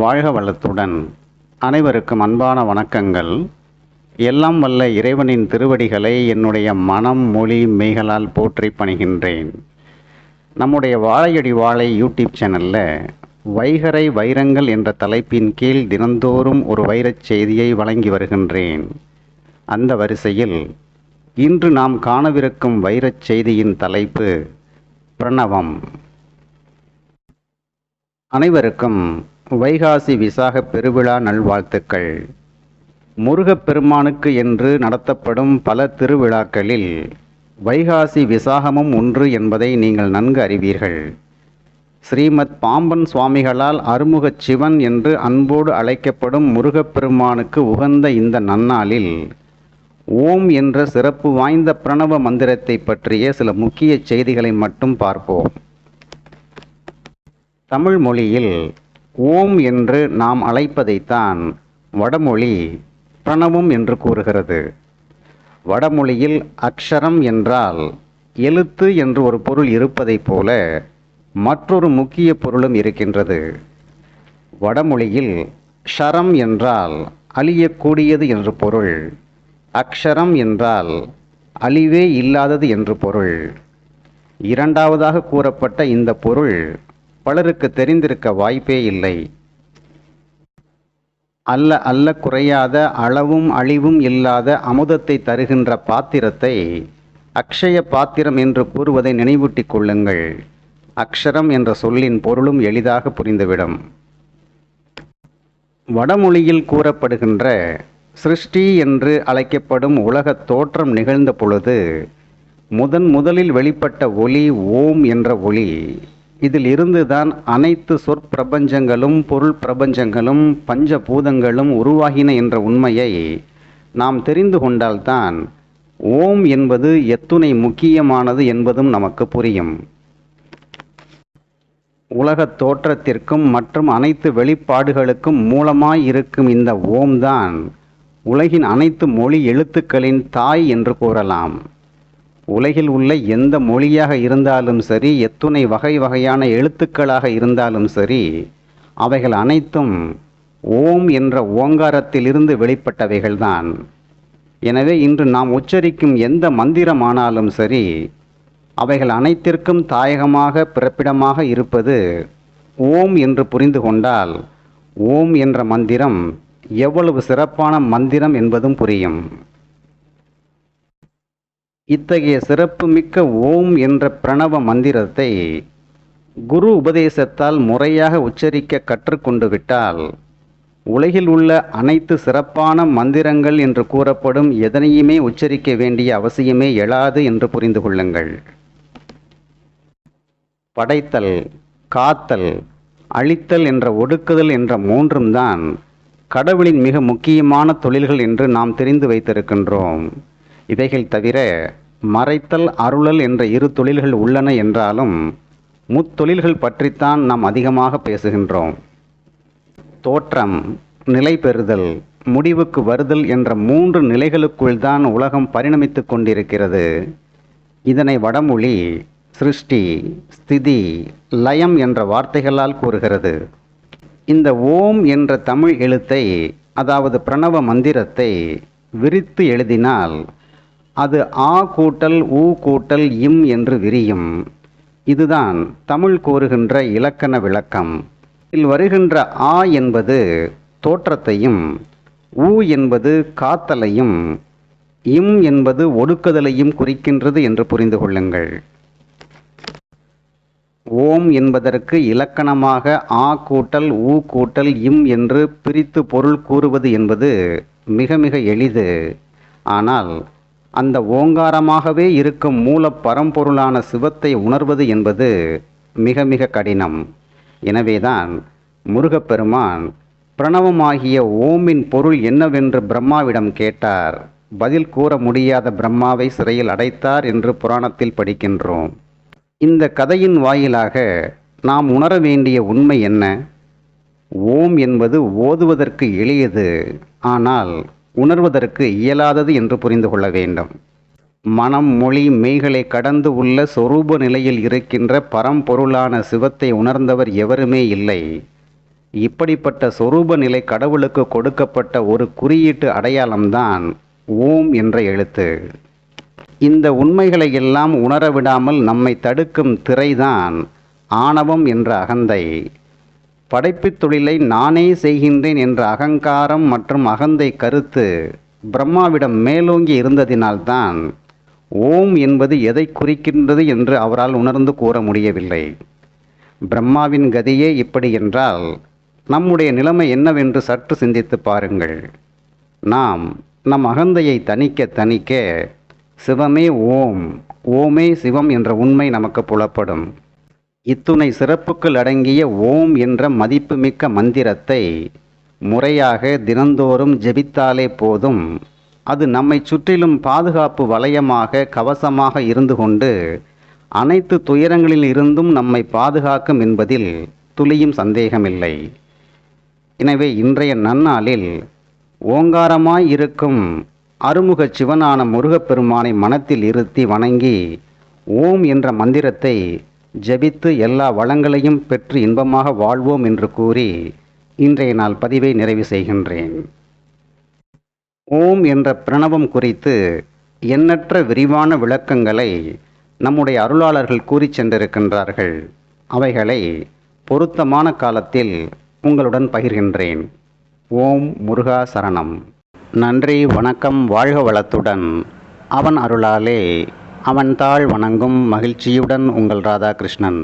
வாழ்க வளத்துடன் அனைவருக்கும் அன்பான வணக்கங்கள். எல்லாம் வல்ல இறைவனின் திருவடிகளை என்னுடைய மனம் மொழி மெய்களால் போற்றி பணிகின்றேன். நம்முடைய வாழையடி வாழை யூடியூப் சேனலில் வைகறை வைரங்கள் என்ற தலைப்பின் கீழ் தினந்தோறும் ஒரு வைரச் செய்தியை வழங்கி வருகின்றேன். அந்த வரிசையில் இன்று நாம் காணவிருக்கும் வைரச் செய்தியின் தலைப்பு பிரணவம். அனைவருக்கும் வைகாசி விசாக பெருவிழா நல்வாழ்த்துக்கள். முருகப்பெருமானுக்கு என்று நடத்தப்படும் பல திருவிழாக்களில் வைகாசி விசாகமும் ஒன்று என்பதை நீங்கள் நன்கு அறிவீர்கள். ஸ்ரீமத் பாம்பன் சுவாமிகளால் அருமுகச் சிவன் என்று அன்போடு அழைக்கப்படும் முருகப்பெருமானுக்கு உகந்த இந்த நன்னாளில் ஓம் என்ற சிறப்பு வாய்ந்த பிரணவ மந்திரத்தை பற்றிய சில முக்கிய செய்திகளை மட்டும் பார்ப்போம். தமிழ் மொழியில் ஓம் என்று நாம் அழைப்பதைத்தான் வடமொழி பிரணவம் என்று கூறுகிறது. வடமொழியில் அக்ஷரம் என்றால் எழுத்து என்று ஒரு பொருள் இருப்பதைப் போல மற்றொரு முக்கிய பொருளும் இருக்கின்றது. வடமொழியில் ஷரம் என்றால் அழியக்கூடியது என்று பொருள், அக்ஷரம் என்றால் அழிவே இல்லாதது என்று பொருள். இரண்டாவதாக கூறப்பட்ட இந்த பொருள் பலருக்கு தெரிந்திருக்க வாய்ப்பே இல்லை. அல்ல குறையாத அளவும் அழிவும் இல்லாத அமுதத்தை தருகின்ற பாத்திரத்தை அக்ஷய பாத்திரம் என்று கூறுவதை நினைவூட்டிக் கொள்ளுங்கள். அக்ஷரம் என்ற சொல்லின் பொருளும் எளிதாக புரிந்துவிடும். வடமொழியில் கூறப்படுகின்ற சிருஷ்டி என்று அழைக்கப்படும் உலகத் தோற்றம் நிகழ்ந்த பொழுது முதலில் வெளிப்பட்ட ஒளி ஓம் என்ற ஒளி. இதில் இருந்துதான் அனைத்து சொற்பிரபஞ்சங்களும் பொருள் பிரபஞ்சங்களும் பஞ்சபூதங்களும் உருவாகின என்ற உண்மையை நாம் தெரிந்து கொண்டால்தான் ஓம் என்பது எத்துணை முக்கியமானது என்பதும் நமக்கு புரியும். உலகத் தோற்றத்திற்கும் மற்றும் அனைத்து வெளிப்பாடுகளுக்கும் மூலமாய் இருக்கும் இந்த ஓம் தான் உலகின் அனைத்து மொழி எழுத்துக்களின் தாய் என்று கூறலாம். உலகில் உள்ள எந்த மொழியாக இருந்தாலும் சரி, எத்துணை வகையான எழுத்துக்களாக இருந்தாலும் சரி, அவைகள் அனைத்தும் ஓம் என்ற ஓங்காரத்திலிருந்து வெளிப்பட்டவைகள்தான். எனவே இன்று நாம் உச்சரிக்கும் எந்த மந்திரமானாலும் சரி, அவைகள் அனைத்திற்கும் தாயகமாக பிறப்பிடமாக இருப்பது ஓம் என்று புரிந்து கொண்டால் ஓம் என்ற மந்திரம் எவ்வளவு சிறப்பான மந்திரம் என்பதும் புரியும். இத்தகைய சிறப்புமிக்க ஓம் என்ற பிரணவ மந்திரத்தை குரு உபதேசத்தால் முறையாக உச்சரிக்க கற்றுக்கொண்டு விட்டால் உலகில் உள்ள அனைத்து சிறப்பான மந்திரங்கள் என்று கூறப்படும் எதனையுமே உச்சரிக்க வேண்டிய அவசியமே எழாது என்று புரிந்து கொள்ளுங்கள். படைத்தல், காத்தல், அழித்தல் என்ற ஒடுக்குதல் என்ற மூன்றும் தான் கடவுளின் மிக முக்கியமான தொழில்கள் என்று நாம் தெரிந்து வைத்திருக்கின்றோம். இவைகள் தவிர மறைத்தல், அருளல் என்ற இரு தொழில்கள் உள்ளன என்றாலும் முத்தொழில்கள் பற்றித்தான் நாம் அதிகமாக பேசுகின்றோம். தோற்றம், நிலை பெறுதல், முடிவுக்கு வருதல் என்ற மூன்று நிலைகளுக்குள் தான் உலகம் பரிணமித்து கொண்டிருக்கிறது. இதனை வடமொழி சிருஷ்டி, ஸ்திதி, லயம் என்ற வார்த்தைகளால் கூறுகிறது. இந்த ஓம் என்ற தமிழ் எழுத்தை, அதாவது பிரணவ மந்திரத்தை விரித்து எழுதினால் அது ஆ கூட்டல் ஊ கூட்டல் இம் என்று விரியும். இதுதான் தமிழ் கூறுகின்ற இலக்கண விளக்கம். இதில் வருகின்ற ஆ என்பது தோற்றத்தையும், ஊ என்பது காத்தலையும், இம் என்பது ஒடுக்குதலையும் குறிக்கின்றது என்று புரிந்து கொள்ளுங்கள். ஓம் என்பதற்கு இலக்கணமாக ஆ கூட்டல் ஊ கூட்டல் இம் என்று பிரித்து பொருள் கூறுவது என்பது மிக மிக எளிது. ஆனால் அந்த ஓங்காரமாகவே இருக்கும் மூல பரம்பொருளான சிவத்தை உணர்வது என்பது மிக மிக கடினம். எனவேதான் முருகப்பெருமான் பிரணவமாகிய ஓமின் பொருள் என்னவென்று பிரம்மாவிடம் கேட்டார். பதில் கூற முடியாத பிரம்மாவை சிறையில் அடைத்தார் என்று புராணத்தில் படிக்கின்றோம். இந்த கதையின் வாயிலாக நாம் உணர வேண்டிய உண்மை என்ன? ஓம் என்பது ஓதுவதற்கு எளியது, ஆனால் உணர்வதற்கு இயலாதது என்று புரிந்து கொள்ள வேண்டும். மனம் மொழி மெய்களை கடந்து உள்ள சொரூப நிலையில் இருக்கின்ற பரம்பொருளான சிவத்தை உணர்ந்தவர் எவருமே இல்லை. இப்படிப்பட்ட சொரூப நிலை கடவுளுக்கு கொடுக்கப்பட்ட ஒரு குறியீட்டு அடையாளம்தான் ஓம் என்ற எழுத்து. இந்த உண்மைகளை எல்லாம் உணரவிடாமல் நம்மை தடுக்கும் திரைதான் ஆணவம் என்ற அகந்தை. படைப்புத் தொழிலை நானே செய்கின்றேன் என்ற அகங்காரம் மற்றும் அகந்தை கருத்து பிரம்மாவிடம் மேலோங்கி இருந்ததினால்தான் ஓம் என்பது எதை குறிக்கின்றது என்று அவரால் உணர்ந்து கூற முடியவில்லை. பிரம்மாவின் கதியே இப்படி என்றால் நம்முடைய நிலைமை என்னவென்று சற்று சிந்தித்து பாருங்கள். நாம் நம் அகந்தையை தணிக்க தணிக்க சிவமே ஓம், ஓமே சிவம் என்ற உண்மை நமக்கு புலப்படும். இத்துணை சிறப்புகள் அடங்கிய ஓம் என்ற மதிப்புமிக்க மந்திரத்தை முறையாக தினந்தோறும் ஜெபித்தாலே போதும். அது நம்மை சுற்றிலும் பாதுகாப்பு வளையமாக, கவசமாக இருந்து கொண்டு அனைத்து துயரங்களில் இருந்தும் நம்மை பாதுகாக்கும் என்பதில் துளியும் சந்தேகமில்லை. எனவே இன்றைய நன்னாளில் ஓங்காரமாய் இருக்கும் அருமுக சிவனான முருகப்பெருமானை மனத்தில் இருத்தி வணங்கி ஓம் என்ற மந்திரத்தை ஜபித்து எல்லா வளங்களையும் பெற்று இன்பமாக வாழ்வோம் என்று கூறி இன்றைய நாள் பதிவை நிறைவு செய்கின்றேன். ஓம் என்ற பிரணவம் குறித்து எண்ணற்ற விரிவான விளக்கங்களை நம்முடைய அருளாளர்கள் கூறி சென்றிருக்கின்றார்கள். அவைகளை பொருத்தமான காலத்தில் உங்களுடன் பகிர்கின்றேன். ஓம் முருகா சரணம். நன்றி, வணக்கம், வாழ்க வளத்துடன். அவன் அருளாலே அவன் தாள் வணங்கும் மகிழ்ச்சியுடன் உங்கள் ராதாகிருஷ்ணன்.